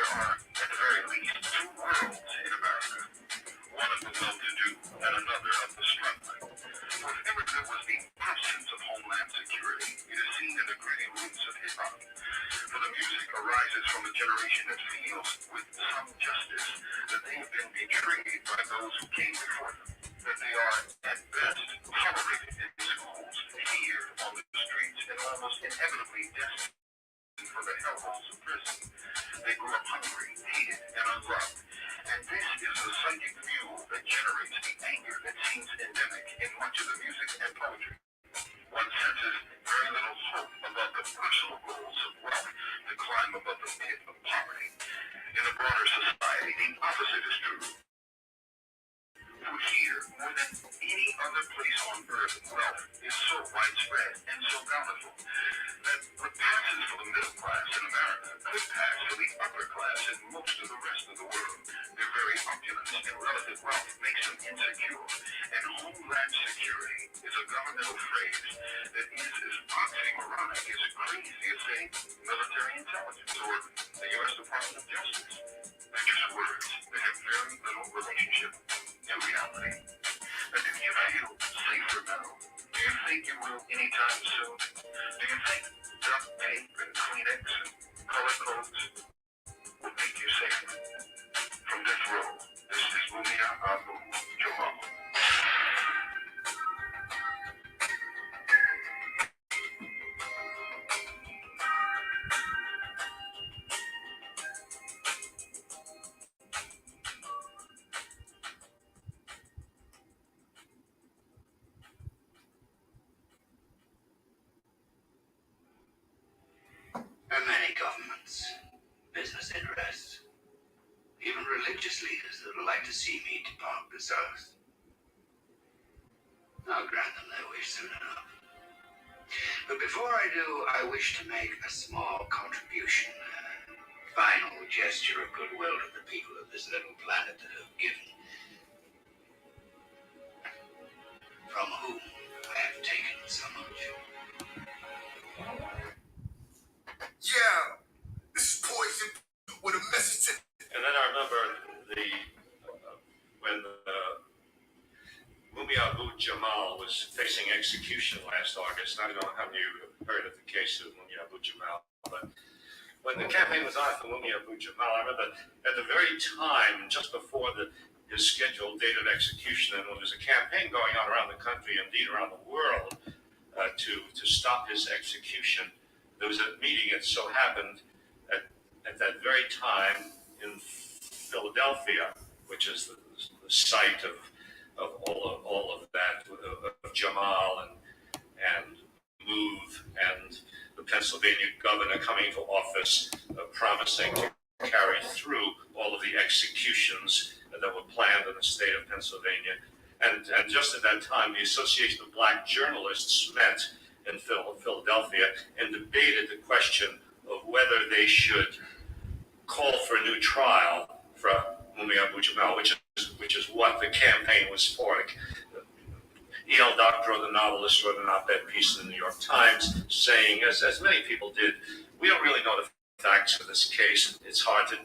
are, at the very least, two worlds in America. One of the well-to-do and another of the struggling. Wherever there was the absence of homeland security, it is seen in the gritty roots of hip-hop. For the music arises from a generation that feels, with some justice, that they have been betrayed by those who came before them. That they are, at best, tolerated in schools, feared on the streets, and almost inevitably destined for the hellholes of prison. They grew up hungry, hated, and unloved. And this is the psychic fuel that generates the anger that seems endemic in much of the music and poetry. One senses very little hope above the personal goals of wealth to climb above the pit of poverty. In the broader society, the opposite is true. For here, more than any other place on earth, wealth is so widespread and so bountiful that what passes for the middle class in America could pass for the upper class in most of the rest of the world. Their very opulence and relative wealth makes them insecure, and homeland security is a governmental phrase that is as oxymoronic as crazy as, say, military intelligence or the U.S. Department of Justice. They're just words that have very little relationship to reality. But do you feel safer now? Do you think you will anytime soon? Do you think duct tape and Kleenex and color codes will make you safer? From this row, this is Mumia Abu Jamal. There are many governments, business interests, even religious leaders that would like to see me depart this earth. I'll grant them their wish soon enough. But before I do, I wish to make a small contribution, a final gesture of goodwill to the people of this little planet that have given, from whom I have taken so much. Yeah, this is Poison with a message to... And then I remember when Mumia Abu Jamal was facing execution last August. I don't know how many of you have heard of the case of Mumia Abu Jamal, but when the campaign was on for Mumia Abu Jamal, I remember at the very time, just before his scheduled date of execution, and when there was a campaign going on around the country, indeed around the world, to stop his execution, there was a meeting. It so happened at that very time in Philadelphia, which is the site of all of that, of Jamal and Move and the Pennsylvania governor coming to office, promising to carry through all of the executions that were planned in the state of Pennsylvania. And just at that time, the Association of Black Journalists met in Philadelphia and debated the question of whether they should call for a new trial for Mumia Abu Jamal, which is what the campaign was for. E.L. Doctorow, the novelist, wrote an op-ed piece in the New York Times saying, as many people did, we don't really know the facts of this case. It's hard to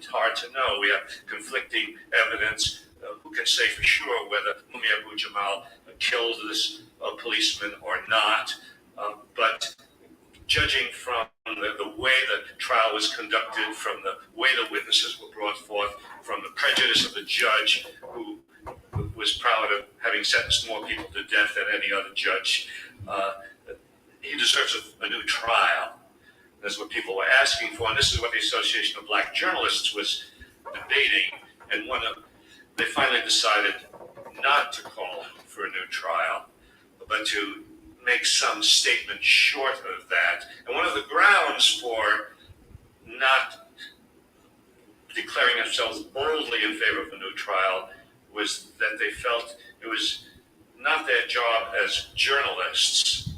know. We have conflicting evidence. Who can say for sure whether Mumia Abu Jamal killed this policeman or not? But judging from the way the trial was conducted, from the way the witnesses were brought forth, from the prejudice of the judge, who was proud of having sentenced more people to death than any other judge, he deserves a new trial. That's what people were asking for, and this is what the Association of Black Journalists was debating. And they finally decided not to call for a new trial, but to make some statement short of that. And one of the grounds for not declaring themselves boldly in favor of a new trial was that they felt it was not their job as journalists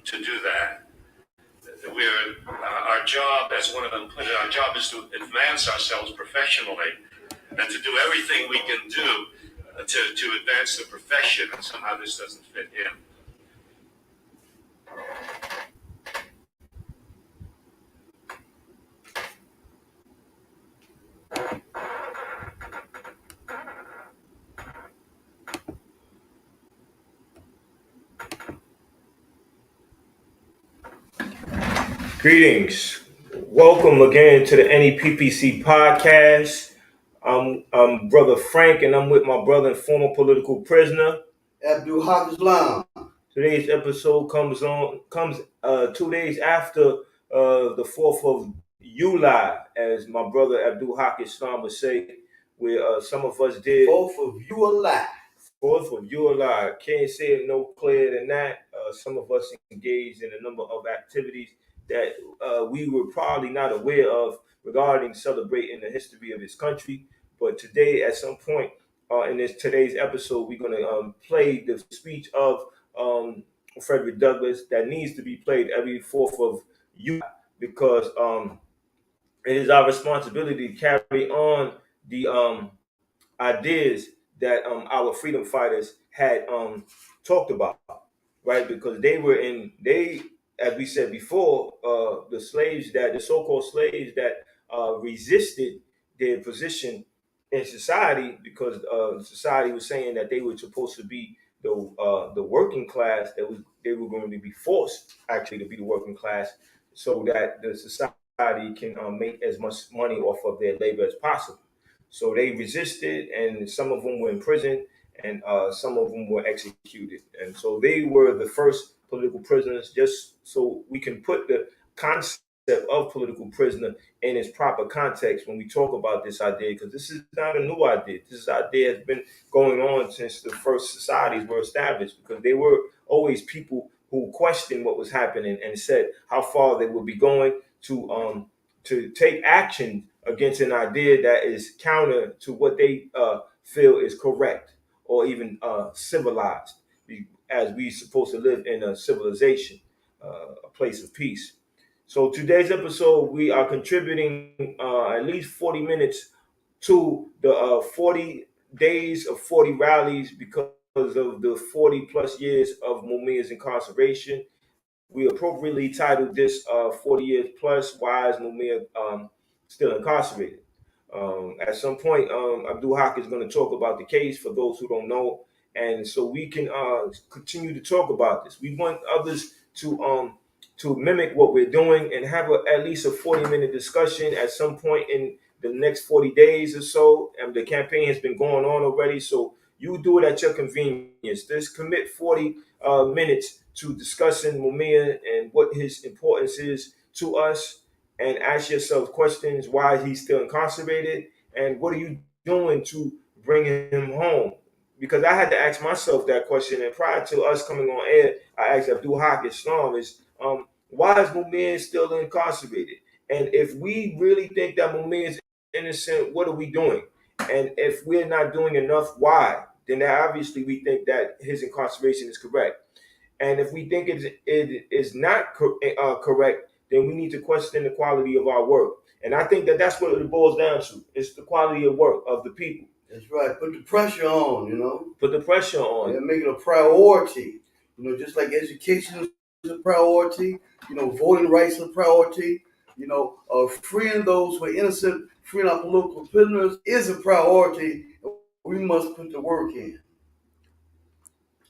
to do that. Our job, as one of them put it, our job is to advance ourselves professionally and to do everything we can do to advance the profession, and somehow this doesn't fit in. Greetings. Welcome again to the NEPPC podcast. I'm Brother Frank, and I'm with my brother and former political prisoner. Abdul Islam. Today's episode comes 2 days after the 4th of July, as my brother Abdul Islam would say, where some of us did 4th of July. 4th of July. Can't say it no clearer than that. Some of us engaged in a number of activities that we were probably not aware of regarding celebrating the history of his country. But today, at some point in today's episode, we're going to play the speech of Frederick Douglass that needs to be played every 4th of July because it is our responsibility to carry on the ideas that our freedom fighters had talked about, right? Because as we said before, the so-called slaves that resisted their position in society, because society was saying that they were supposed to be the working class, they were going to be forced actually to be the working class, so that the society can make as much money off of their labor as possible. So they resisted, and some of them were in prison, and some of them were executed. And so they were the first political prisoners, just so we can put the concept of political prisoner in its proper context when we talk about this idea, because this is not a new idea. This idea has been going on since the first societies were established, because they were always people who questioned what was happening and said how far they would be going to take action against an idea that is counter to what they feel is correct or even civilized, as we supposed to live in a civilization, a place of peace. So today's episode, we are contributing at least 40 minutes to the 40 days of 40 rallies because of the 40 plus years of Mumias incarceration. We appropriately titled this 40 years plus, why is Mumia still incarcerated? At some point, Abdul Haq is going to talk about the case for those who don't know, and so we can continue to talk about this. We want others to mimic what we're doing and have at least a 40-minute discussion at some point in the next 40 days or so. And the campaign has been going on already, so you do it at your convenience. Just commit 40 minutes to discussing Mumia and what his importance is to us, and ask yourself questions: why is he still incarcerated, and what are you doing to bring him home? Because I had to ask myself that question, and prior to us coming on air, I asked Abdul Haq Islam is why is Mumia still incarcerated? And if we really think that Mumia is innocent, what are we doing? And if we're not doing enough, why? Then obviously we think that his incarceration is correct. And if we think it is not correct, then we need to question the quality of our work. And I think that that's what it boils down to. It's the quality of work of the people. That's right. Put the pressure on, Put the pressure on. And make it a priority. Just like education is a priority, voting rights is a priority, freeing those who are innocent, freeing our political prisoners is a priority. We must put the work in.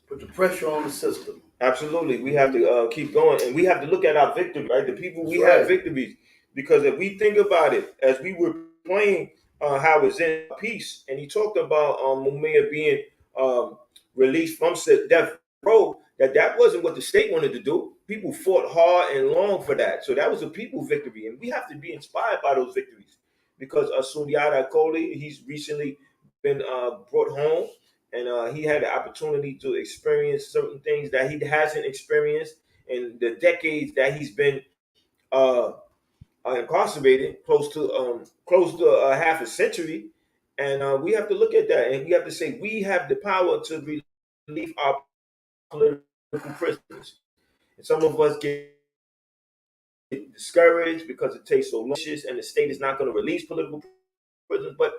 Put the pressure on the system. Absolutely. We have to keep going, and we have to look at our victory, right? The people we have victories, because if we think about it, as we were playing Howard's in Peace, and he talked about Mumia being released from death row, that wasn't what the state wanted to do. People fought hard and long for that. So that was a people victory, and we have to be inspired by those victories, because Sundiata Akoli, he's recently been brought home, and he had the opportunity to experience certain things that he hasn't experienced in the decades that he's been uh, incarcerated, close to half a century. And we have to look at that, and we have to say we have the power to relieve our political prisoners. And some of us get discouraged because it takes so long, and the state is not going to release political prisoners. But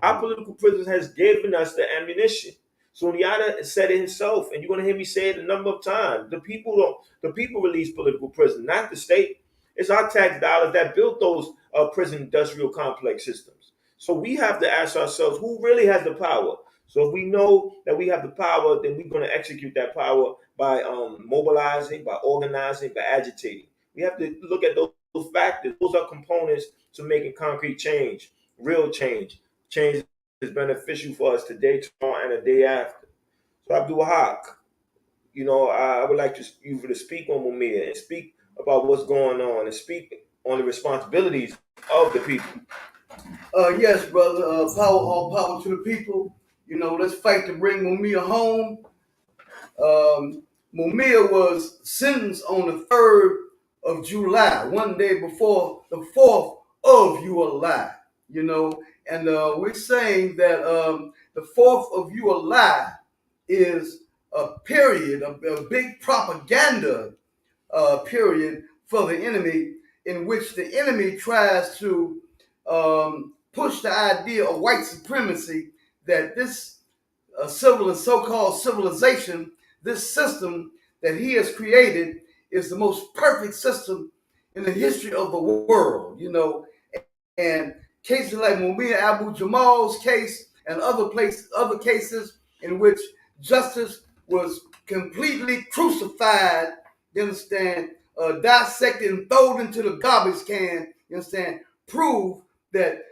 our political prisoners has given us the ammunition. Sundiata said it himself, and you're going to hear me say it a number of times. The people release political prisoners, not the state. It's our tax dollars that built those prison industrial complex systems. So we have to ask ourselves, who really has the power? So if we know that we have the power, then we're going to execute that power by mobilizing, by organizing, by agitating. We have to look at those factors. Those are components to making concrete change, real change. Change is beneficial for us today, tomorrow, and the day after. So Abdul Haq, I would like you to speak on Mumia and speak about what's going on and speak on the responsibilities of the people. Yes, brother. All power to the people. Let's fight to bring Mumia home. Mumia was sentenced on the 3rd of July, one day before the 4th of July. And we're saying that the 4th of July is a period, a big propaganda period for the enemy, in which the enemy tries to push the idea of white supremacy, that this so-called civilization, this system that he has created, is the most perfect system in the history of the world. And cases like Mumia Abu Jamal's case and other cases in which justice was completely crucified, you understand, dissected and thrown into the garbage can, you understand, prove that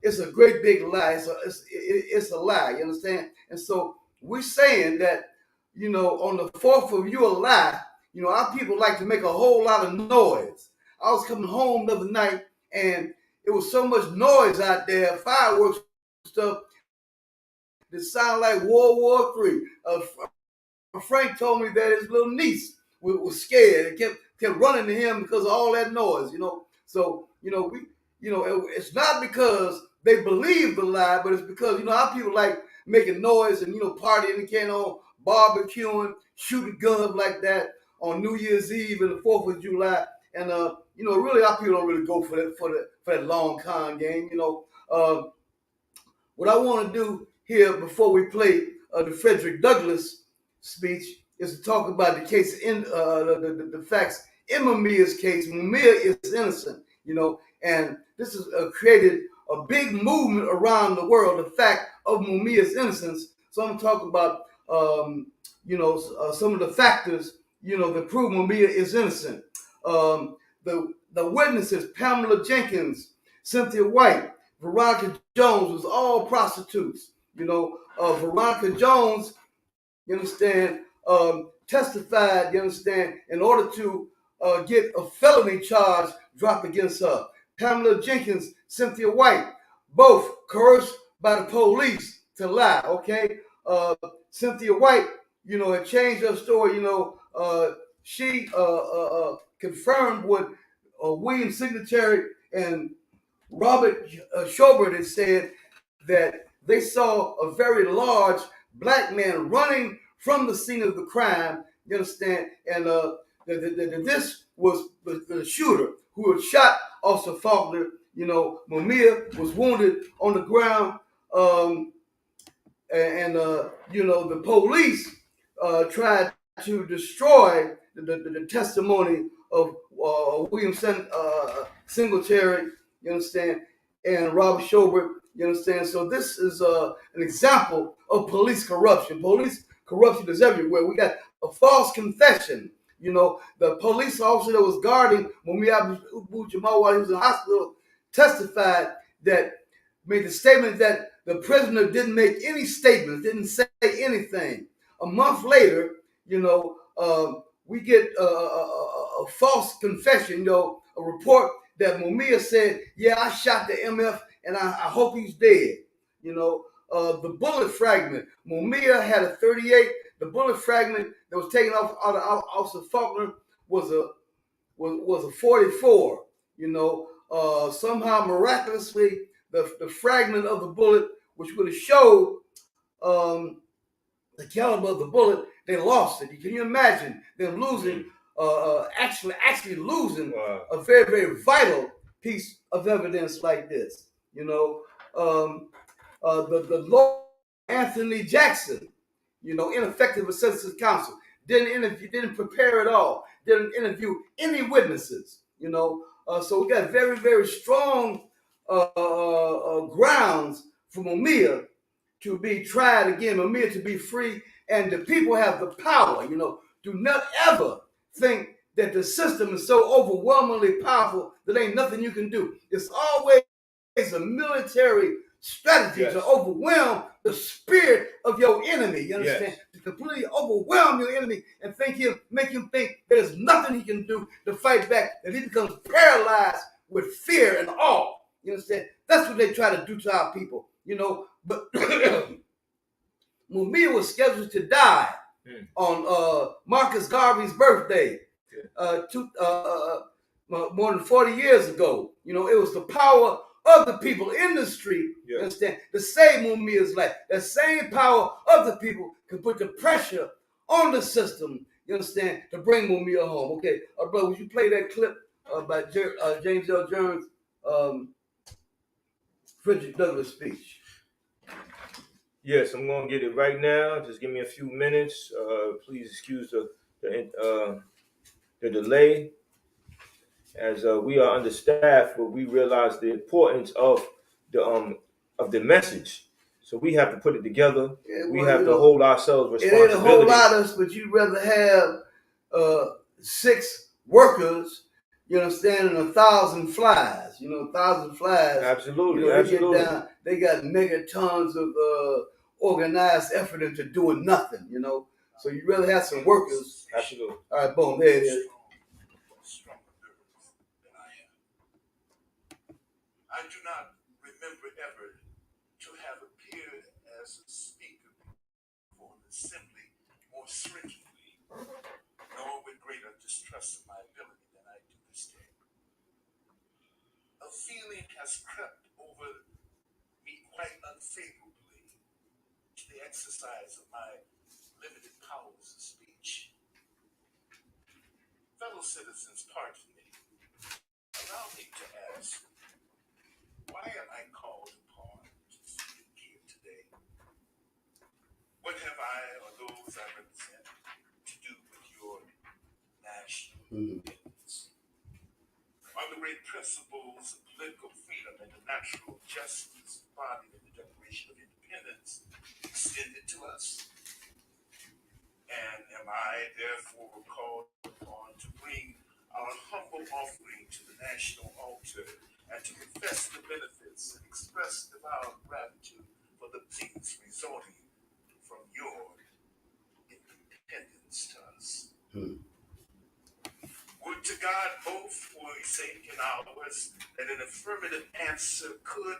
it's a great big lie. It's a lie, you understand? And so we're saying that, on the 4th of July, our people like to make a whole lot of noise. I was coming home the other night, and it was so much noise out there, fireworks stuff, that sounded like World War III. Frank told me that his little niece was scared and kept running to him because of all that noise. So it's not because they believe the lie, but it's because our people like making noise and partying and carrying on, barbecuing, shooting guns like that on New Year's Eve and the 4th of July. And really, our people don't really go for that long con game. What I want to do here before we play the Frederick Douglass speech is to talk about the case in the facts in Mumia's case. Mumia is innocent, and this has created a big movement around the world. The fact of Mumia's innocence. So I'm talking about some of the factors that prove Mumia is innocent. The witnesses: Pamela Jenkins, Cynthia White, Veronica Jones, was all prostitutes. Veronica Jones, you understand, testified, you understand, in order to get a felony charge dropped against her. Pamela Jenkins, Cynthia White, both coerced by the police to lie, okay? Cynthia White, had changed her story, she confirmed what William Singletary and Robert Schobert had said, that they saw a very large black man running from the scene of the crime, you understand, and this was the shooter who had shot Officer Faulkner. Mumia was wounded on the ground, and the police tried to destroy the testimony of William Singletary, you understand, and Robert Schobert, you understand. So this is an example of police corruption. Police corruption is everywhere. We got a false confession. The police officer that was guarding Mumia Abu Jamal while he was in the hospital testified that, made the statement that the prisoner didn't make any statements, didn't say anything. A month later, we get a false confession, a report that Mumia said, "Yeah, I shot the MF, and I hope he's dead." The bullet fragment. Mumia had a 38. The bullet fragment that was taken off out of Officer Faulkner was a 44. Somehow miraculously, the fragment of the bullet, which would have showed the caliber of the bullet, they lost it. Can you imagine them losing, actually losing a very, very vital piece of evidence like this? The Lord Anthony Jackson, ineffective assistance counsel, didn't prepare at all, didn't interview any witnesses. So we got very, very strong grounds for Mumia to be tried again, Mumia to be free, and the people have the power. Do not ever think that the system is so overwhelmingly powerful that ain't nothing you can do. It's always a military strategy to overwhelm the spirit of your enemy. You understand? To completely overwhelm your enemy and make him think there's nothing he can do to fight back, that he becomes paralyzed with fear and awe. You understand? That's what they try to do to our people. But Mumia was scheduled to die on Marcus Garvey's birthday, more than 40 years ago. It was the power of the people in the street, you understand, to save Mumia's life. That same power of the people can put the pressure on the system, you understand, to bring Mumia home. Okay, brother, would you play that clip by James L. Jones' Frederick Douglass speech? Yes, I'm going to get it right now. Just give me a few minutes. Please excuse the delay, as we are understaffed, but we realize the importance of the message. So we have to put it together. We have to hold ourselves responsible. It ain't a whole lot of us, but you'd rather have 6 workers, you understand, and 1,000 flies. 1,000 flies. Absolutely, absolutely. They got megatons of organized effort into doing nothing. So you'd rather have some workers. Absolutely. All right, boom, there it is. I do not remember ever to have appeared as a speaker before an assembly more stringently, nor with greater distrust of my ability than I do this day. A feeling has crept over me quite unfavorably to the exercise of my limited powers of speech. Fellow citizens, pardon me. Allow me to ask, why am I called upon to speak here today? What have I or those I represent to do with your national independence? Are the great principles of political freedom and of natural justice embodied in the Declaration of Independence extended to us? And am I therefore called upon to bring our humble offering to the national altar and to confess the benefits and express devout gratitude for the things resulting from your independence to us? Would to God both for your sake and ours that an affirmative answer could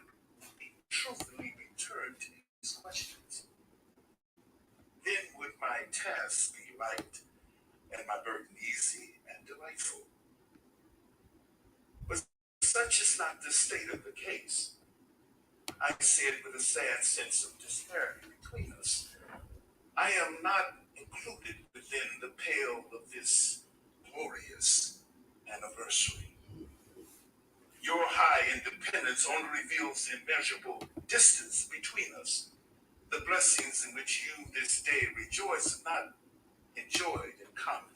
be truthfully returned to these questions. Then would my task be light and my burden easy and delightful. But such is not the state of the case. I say it with a sad sense of disparity between us. I am not included within the pale of this glorious anniversary. Your high independence only reveals the immeasurable distance between us. The blessings in which you this day rejoice are not enjoyed in common.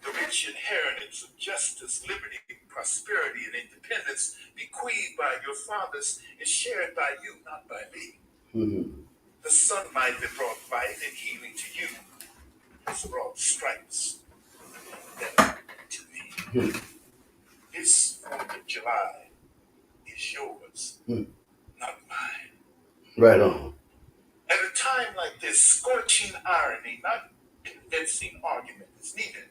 The rich inheritance of justice, liberty, prosperity, and independence bequeathed by your fathers is shared by you, not by me. The sun might have brought life and healing to you, has brought stripes and death to me. This 4th of July is yours, not mine. Right on. At a time like this, scorching irony, not convincing argument, is needed.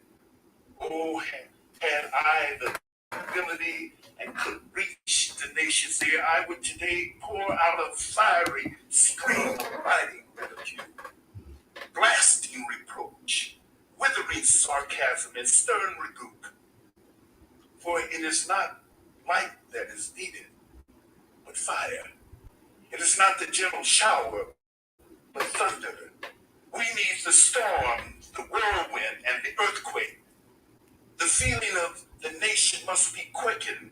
Oh, had I the ability and could reach the nation's ear, I would today pour out a fiery stream of biting ridicule, blasting reproach, withering sarcasm, and stern rebuke. For it is not light that is needed, but fire. It is not the gentle shower, but thunder. We need the storm, the whirlwind, and the earthquake. The feeling of the nation must be quickened.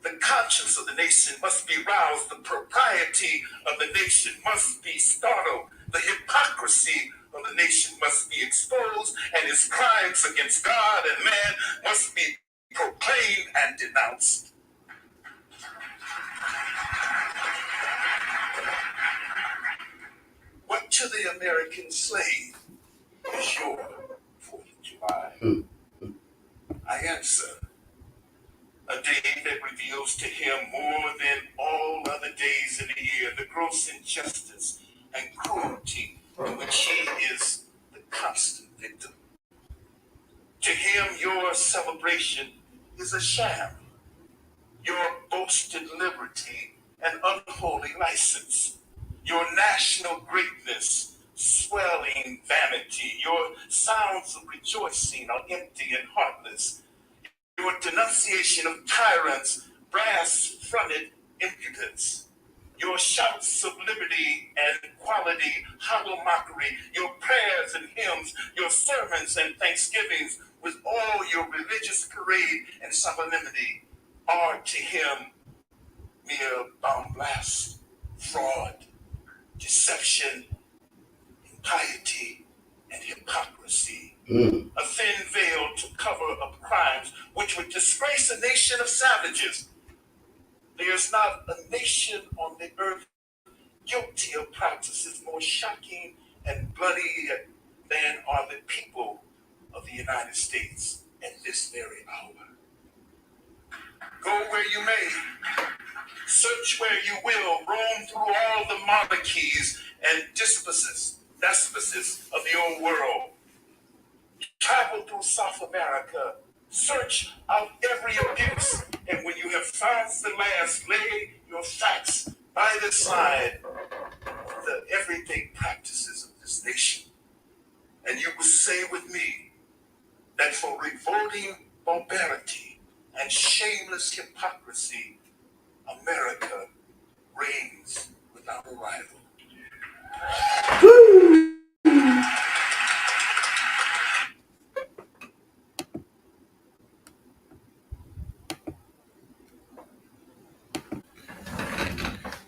The conscience of the nation must be roused. The propriety of the nation must be startled. The hypocrisy of the nation must be exposed, and its crimes against God and man must be proclaimed and denounced. What to the American slave is your 4th of July? him more than all other days in the year the gross injustice and cruelty in which he is the constant victim. To him, your celebration is a sham, your boasted liberty an unholy license, your national greatness swelling vanity, your sounds of rejoicing are empty and heartless, your denunciation of tyrants brass-fronted impudence, your shouts of liberty and equality hollow mockery, your prayers and hymns, your sermons and thanksgivings with all your religious parade and solemnity are to him mere bombast, fraud, deception, impiety, and hypocrisy. A thin veil to cover up crimes which would disgrace a nation of savages. There is not a nation on the earth guilty of practices more shocking and bloody than are the people of the United States at this very hour. Go where you may, search where you will, roam through all the monarchies and despots of the old world. Travel through South America, search out every abuse, and when you have found the last, lay your facts by the side of the everyday practices of this nation. And you will say with me that for revolting barbarity and shameless hypocrisy, America reigns without a rival.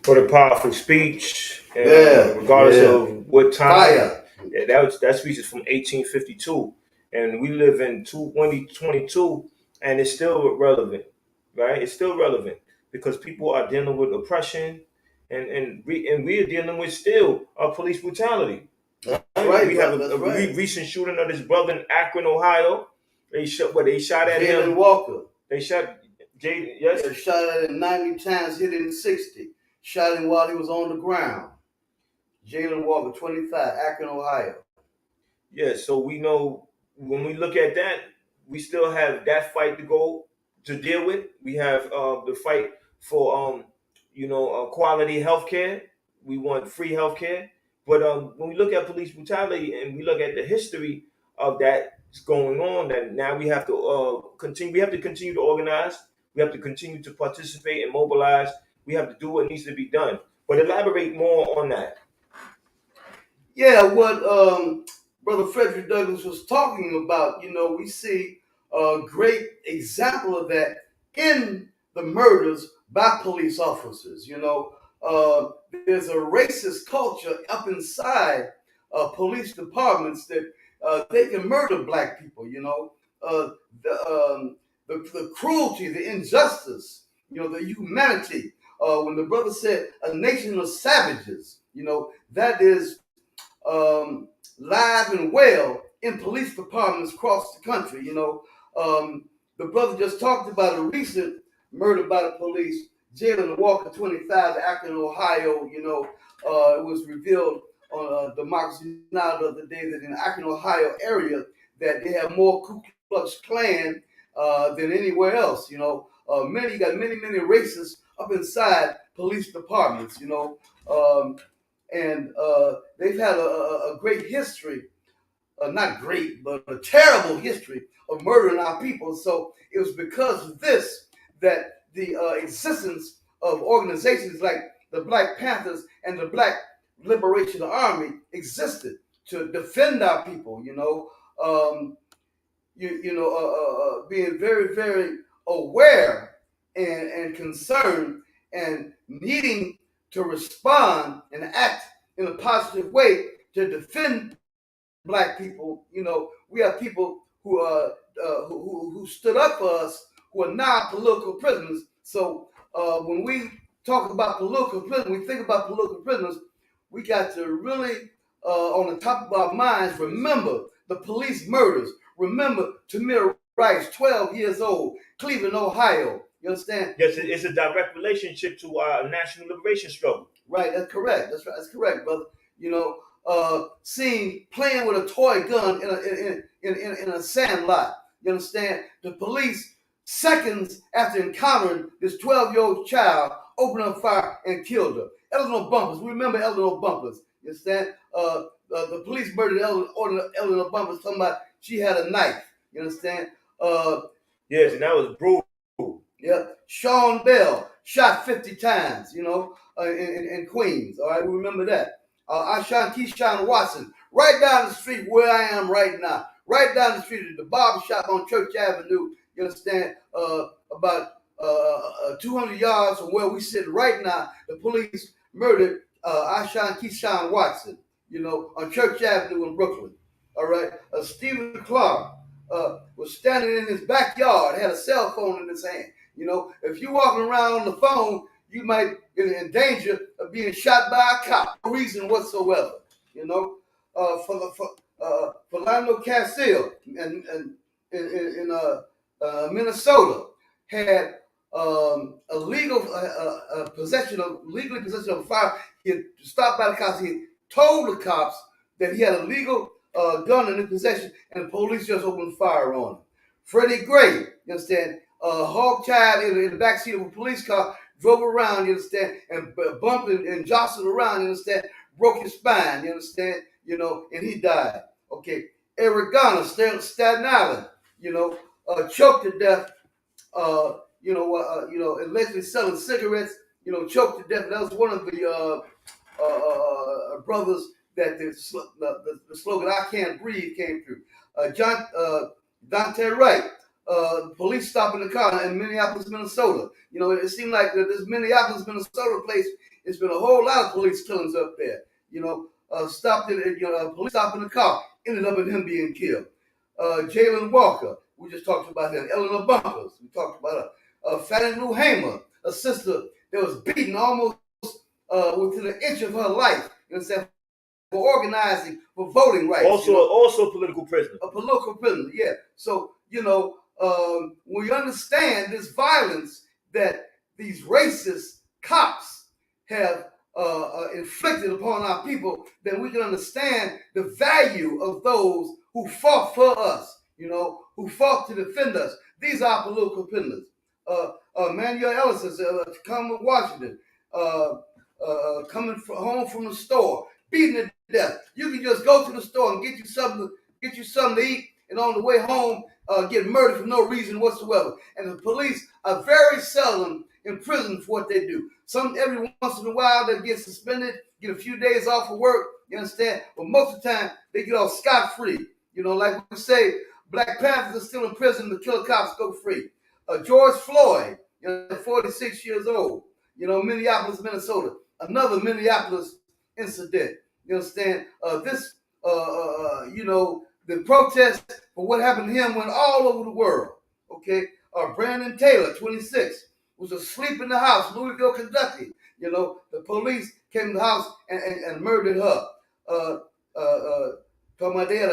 What a powerful speech. Regardless Yeah. of what time. Fire. That speech is from 1852. And we live in 2022 and it's still relevant, right? It's still relevant because people are dealing with oppression and we are dealing with still police brutality. That's right. We have That's a right. recent shooting of this brother in Akron, Ohio. They shot at Jalen him. Walker. They shot Jaden. Yes. Yeah, shot at him 90 times, hit him 60. Shot him while he was on the ground. Jalen Walker, 25, Akron, Ohio. Yeah, so we know when we look at that, we still have that fight to go to deal with. We have the fight for quality healthcare. We want free healthcare. But when we look at police brutality and we look at the history of that going on, that now we have to continue. We have to continue to organize. We have to continue to participate and mobilize. We have to do what needs to be done. But elaborate more on that. Yeah, what Brother Frederick Douglass was talking about, we see a great example of that in the murders by police officers. There's a racist culture up inside police departments that they can murder black people. The cruelty, the injustice, the humanity. When the brother said a nation of savages, that is live and well in police departments across the country. The brother just talked about a recent murder by the police, Jalen Walker, 25, Akron, Ohio. It was revealed on Democracy Now! The other day that in the Akron, Ohio area that they have more Ku Klux Klan than anywhere else. You got many racists up inside police departments. And they've had a great history, not great, but a terrible history of murdering our people. So it was because of this that the existence of organizations like the Black Panthers and the Black Liberation Army existed to defend our people. Being very, very aware and concerned and needing to respond and act in a positive way to defend black people. We have people who stood up for us who are now political prisoners. So when we talk about political prisoners, we think about political prisoners, we got to really, on the top of our minds, remember the police murders. Remember Tamir Rice, 12 years old, Cleveland, Ohio. You understand? Yes, it's a direct relationship to our national liberation struggle. Right, that's correct. That's right. That's correct, brother. You know, seeing playing with a toy gun in a sand lot. You understand? The police, seconds after encountering this 12-year-old child, opened up fire and killed her. Eleanor Bumpers. We remember Eleanor Bumpers. You understand? The police murdered Eleanor Bumpers, talking about she had a knife. You understand? Yes, and that was brutal. Yeah, Sean Bell shot 50 times, in Queens. All right, we remember that. I shot Keyshawn Watson right down the street where I am right now. Right down the street at the barber shop on Church Avenue. You understand? About 200 yards from where we sit right now, the police murdered Ashan Keyshawn Watson, on Church Avenue in Brooklyn. All right. Stephen Clark was standing in his backyard, had a cell phone in his hand. If you're walking around on the phone, you might be in danger of being shot by a cop. No reason whatsoever. For Lionel Cassill in Minnesota had illegal legally possession of a fire. He had stopped by the cops. He told the cops that he had a legal gun in his possession, and the police just opened fire on him. Freddie Gray, you understand, hog tied in the backseat of a police car, drove around, you understand, and bumped and jostled around, you understand, broke his spine, you understand, and he died. Okay. Eric Garner, Staten Island, choked to death, allegedly selling cigarettes, choked to death. That was one of the brothers that the slogan "I Can't Breathe" came through. Dante Wright, police stopping the car in Minneapolis, Minnesota. It seemed like this Minneapolis, Minnesota place, it's been a whole lot of police killings up there. Police stopping the car, ended up in him being killed. Jalen Walker, we just talked about him. Eleanor Bumpers, we talked about her. Fannie Lou Hamer, a sister that was beaten almost within an inch of her life. For organizing, for voting rights. Also political prisoner. A political prisoner, yeah. So, we understand this violence that these racist cops have inflicted upon our people, then we can understand the value of those who fought for us, who fought to defend us. These are political prisoners. Manuel Ellison, Tacoma, Washington, coming home from the store, beaten to death. You can just go to the store and get you something to eat, and on the way home, get murdered for no reason whatsoever. And the police are very seldom in prison for what they do. Every once in a while they get suspended, get a few days off of work. You understand? But most of the time they get off scot-free. Like we say, Black Panthers are still in prison. The killer cops go free. George Floyd, 46 years old. Minneapolis, Minnesota. Another Minneapolis incident. You understand? The protest for what happened to him went all over the world. Okay? Brandon Taylor, 26, was asleep in the house, Louisville, Kentucky. The police came to the house and murdered her. They had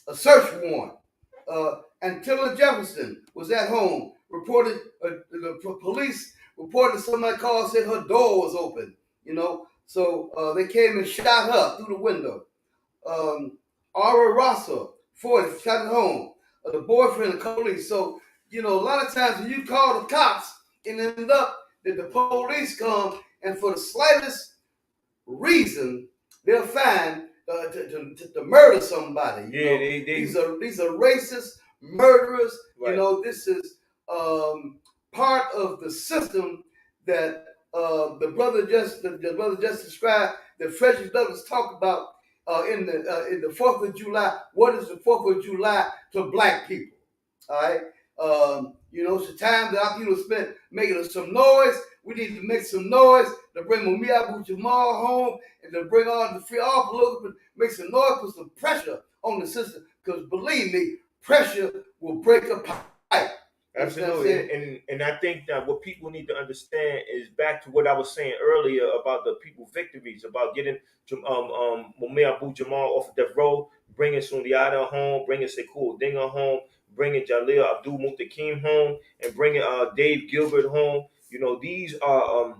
a search warrant. And Tiller Jefferson was at home. The police reported somebody called, said her door was open. So they came and shot her through the window. Aura Rossa, 40, shot at home. The boyfriend of the police. So, a lot of times when you call the cops, it ends up that the police come, and for the slightest reason, they'll find to murder somebody. These are racist murderers. Right. This is part of the system that the brother just described, that Frederick Douglass talked about in the 4th of July. What is the 4th of July to black people? All right. It's the time that our people spent making some noise. We need to make some noise to bring Mumia Abu Jamal home, and to bring on the free all political, make some noise, put some pressure on the system. Because believe me, pressure will break a pipe. Absolutely. And I think that what people need to understand is back to what I was saying earlier about the people victories, about getting Mumia Abu Jamal off of death row, bringing Sundiata home, bringing Sekou Dinga home, bringing Jalil Abdul Muttaqim home and bringing Dave Gilbert home. These are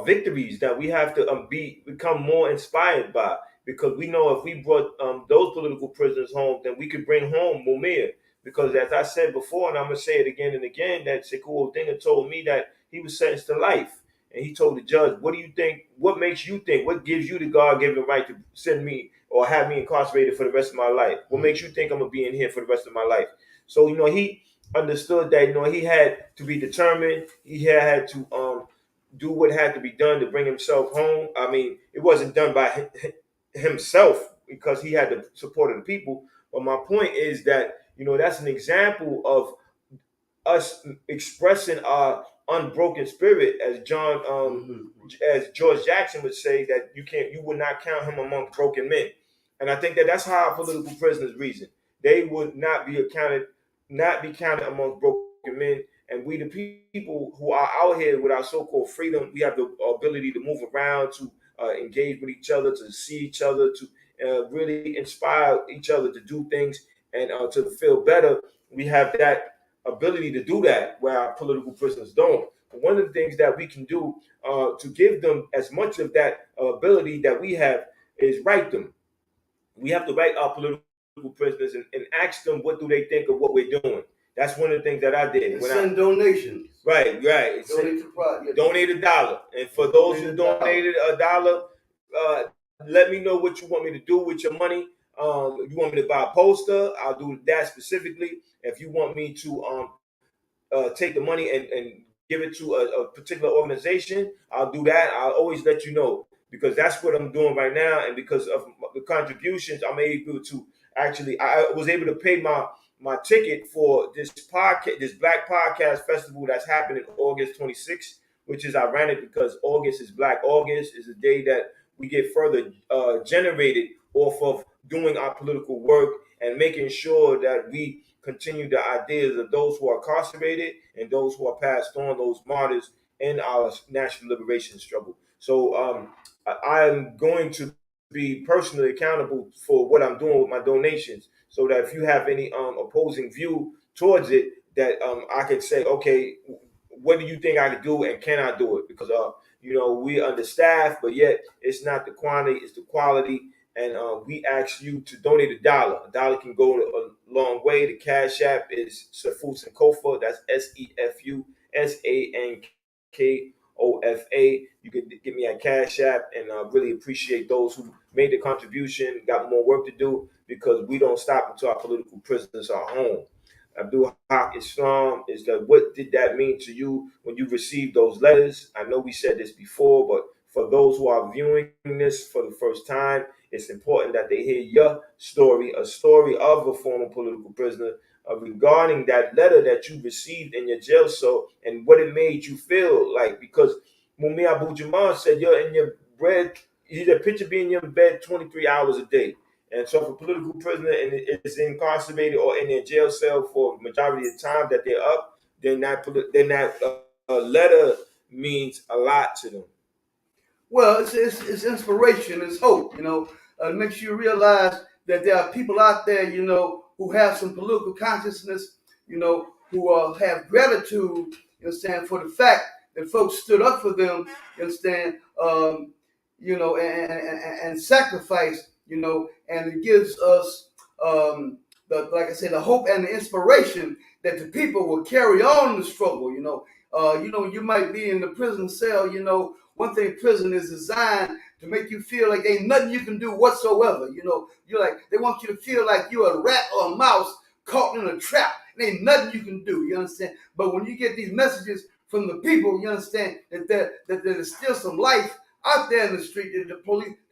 victories that we have to become more inspired by, because we know if we brought those political prisoners home, then we could bring home Mumia. Because as I said before, and I'm gonna say it again and again, that Sekou Odinga told me that he was sentenced to life, and he told the judge, "What do you think? What makes you think? What gives you the God-given right to send me or have me incarcerated for the rest of my life? What makes you think I'm gonna be in here for the rest of my life?" So he understood that he had to be determined. He had to do what had to be done to bring himself home. I mean, it wasn't done by himself because he had the support of the people. But my point is that that's an example of us expressing our unbroken spirit, as as George Jackson would say, that you would not count him among broken men. And I think that that's how our political prisoners reason. They would not be counted among broken men. And we, the people who are out here with our so-called freedom, we have the ability to move around, to engage with each other, to see each other, to really inspire each other to do things and to feel better. We have that ability to do that where our political prisoners don't. But one of the things that we can do to give them as much of that ability that we have is write them. We have to write our political prisoners and ask them what do they think of what we're doing. That's one of the things that I did. Send donations. Right. Donate $1. And for those who donated $1, let me know what you want me to do with your money. You want me to buy a poster? I'll do that specifically. If you want me to take the money and give it to a particular organization, I'll do that. I'll always let you know, because that's what I'm doing right now. And because of the contributions, I'm able to I was able to pay my ticket for this podcast, this Black Podcast Festival that's happening August 26th, which is ironic because August is Black August, is a day that we get further generated off of doing our political work and making sure that we continue the ideas of those who are incarcerated and those who are passed on, those martyrs in our national liberation struggle. So I'm going to be personally accountable for what I'm doing with my donations, so that if you have any opposing view towards it, that I can say, okay, what do you think I can do and can I do it? Because we understaffed, but yet it's not the quantity, it's the quality. And we ask you to donate $1. $1 can go a long way. The Cash App is Sefus and Kofa. That's SEFUSANKOFA. You can get me at Cash App, and really appreciate those who made the contribution, got more work to do, because we don't stop until our political prisoners are home. Abdul Haq Islam is that, what did that mean to you when you received those letters? I know we said this before, but for those who are viewing this for the first time, it's important that they hear your story, a story of a former political prisoner, regarding that letter that you received in your jail cell and what it made you feel like. Because Mumia Abu Jamal said you're in your bed, he said picture being in your bed 23 hours a day. And so if a political prisoner is incarcerated or in their jail cell for the majority of the time that they're up, then that letter means a lot to them. Well, it's inspiration, it's hope, it makes you realize that there are people out there, who have some political consciousness, who have gratitude, for the fact that folks stood up for them, and sacrifice, and it gives us, like I said, the hope and the inspiration that the people will carry on the struggle, you might be in the prison cell, one thing prison is designed to make you feel like ain't nothing you can do whatsoever. You're like, they want you to feel like you're a rat or a mouse caught in a trap. There ain't nothing you can do, you understand? But when you get these messages from the people, you understand that there's still some life out there in the street,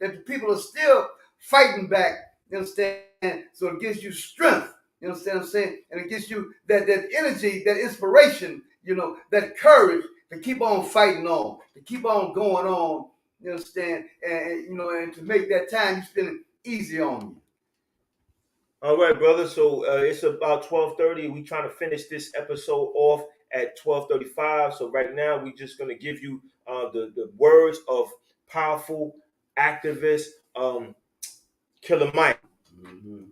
that the people are still fighting back, you understand? So it gives you strength, you understand what I'm saying? And it gives you that energy, that inspiration, that courage to keep on fighting on, to keep on going on, you understand? And to make that time you spend easy on you. All right, brother. So it's about 12:30. We trying to finish this episode off at 12:35. So right now we're just gonna give you the words of powerful activist Killer Mike. Mm-hmm.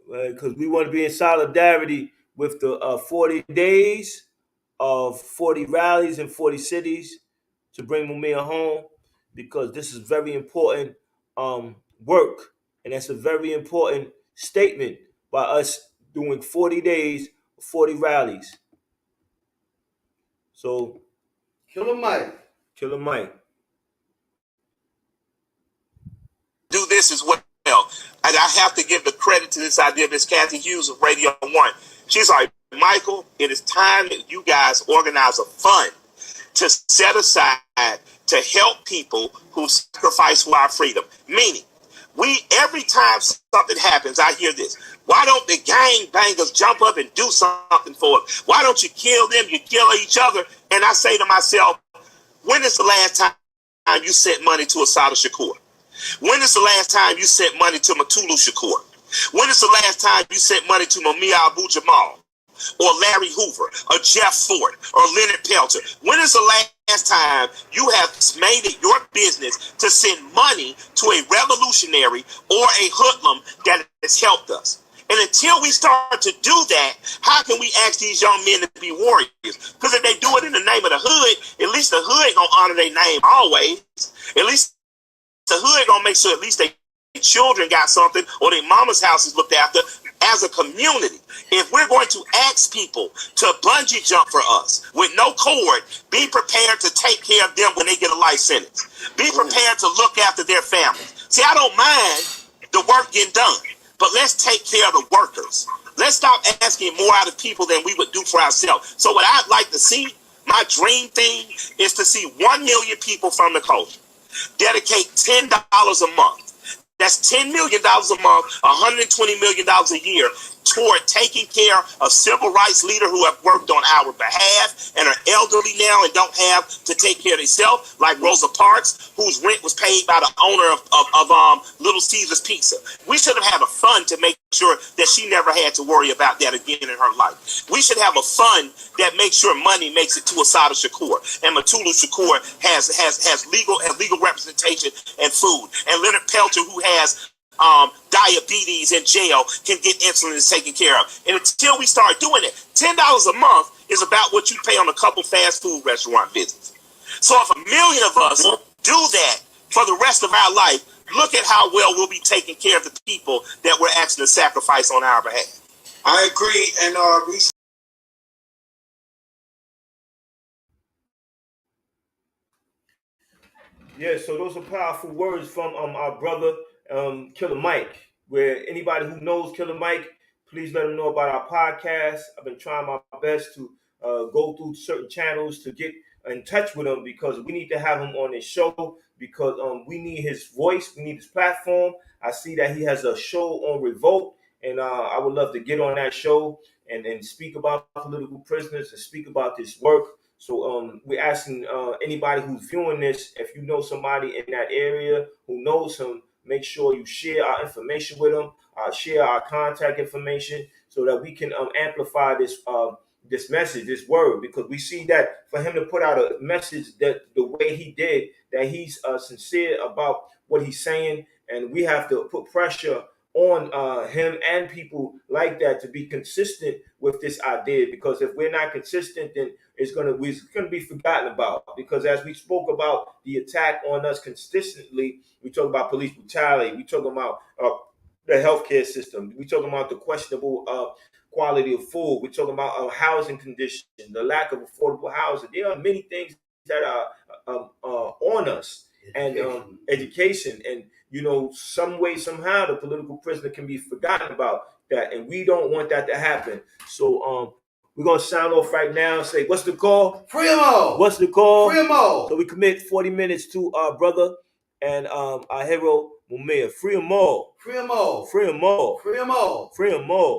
because we want to be in solidarity with the 40 days of 40 rallies in 40 cities to bring Mumia home, because this is very important work, and that's a very important statement by us doing 40 days, 40 rallies. So, Killer Mike. Killer Mike. Do this as well. And I have to give the credit to this idea, Miss Kathy Hughes of Radio 1. She's like, Michael, it is time that you guys organize a fund to set aside to help people who sacrifice for our freedom. Meaning, every time something happens, I hear this. Why don't the gang bangers jump up and do something for us? Why don't you kill them? You kill each other. And I say to myself, when is the last time you sent money to Assata Shakur? When is the last time you sent money to Matulu Shakur? When is the last time you sent money to Mumia Abu Jamal, or Larry Hoover, or Jeff Ford, or Leonard Peltier? When is the last time you have made it your business to send money to a revolutionary or a hoodlum that has helped us? And until we start to do that, how can we ask these young men to be warriors? Because if they do it in the name of the hood, at least the hood gonna honor their name always. At least the hood gonna make sure at least their children got something, or their mama's house is looked after. As a community, if we're going to ask people to bungee jump for us with no cord, be prepared to take care of them when they get a life sentence. Be prepared to look after their families. See, I don't mind the work getting done, but let's take care of the workers. Let's stop asking more out of people than we would do for ourselves. So what I'd like to see, my dream thing, is to see 1 million people from the culture dedicate $10 a month. That's $10 million a month, $120 million a year toward taking care of civil rights leaders who have worked on our behalf and are elderly now and don't have to take care of themselves, like Rosa Parks, whose rent was paid by the owner of Little Caesars Pizza. We should have had a fund to make sure that she never had to worry about that again in her life. We should have a fund that makes sure money makes it to Assata Shakur, and Matulu Shakur has legal representation and food, and Leonard Peltier, who has diabetes in jail, can get insulin taken care of. And until we start doing it, $10 a month is about what you pay on a couple fast food restaurant visits. So if 1 million of us do that for the rest of our life, look at how well we'll be taking care of the people that we're asking to sacrifice on our behalf. I agree, and Yeah, so those are powerful words from our brother Killer Mike. Where anybody who knows Killer Mike, please let them know about our podcast. I've been trying my best to go through certain channels to get in touch with him, because we need to have him on this show, because we need his voice, we need his platform. I see that he has a show on Revolt, and I would love to get on that show and speak about political prisoners and speak about this work. So we're asking anybody who's viewing this, if you know somebody in that area who knows him, make sure you share our information with them, share our contact information, so that we can amplify this message, this word, because we see that for him to put out a message that the way he did, that he's sincere about what he's saying, and we have to put pressure on him and people like that to be consistent with this idea, because if we're not consistent, then it's gonna be forgotten about. Because as we spoke about the attack on us consistently, we talk about police brutality, we talk about the healthcare system, we talking about the questionable quality of food, we talking about housing conditions, the lack of affordable housing. There are many things that are on us, and education, and some way, somehow, the political prisoner can be forgotten about that, and we don't want that to happen. So we're gonna sound off right now and say, what's the call? Free 'em all. What's the call? Free 'em all. So we commit 40 minutes to our brother and our hero Mumia. Free 'em all. Free 'em all. Free 'em all. Free 'em all. Free 'em all.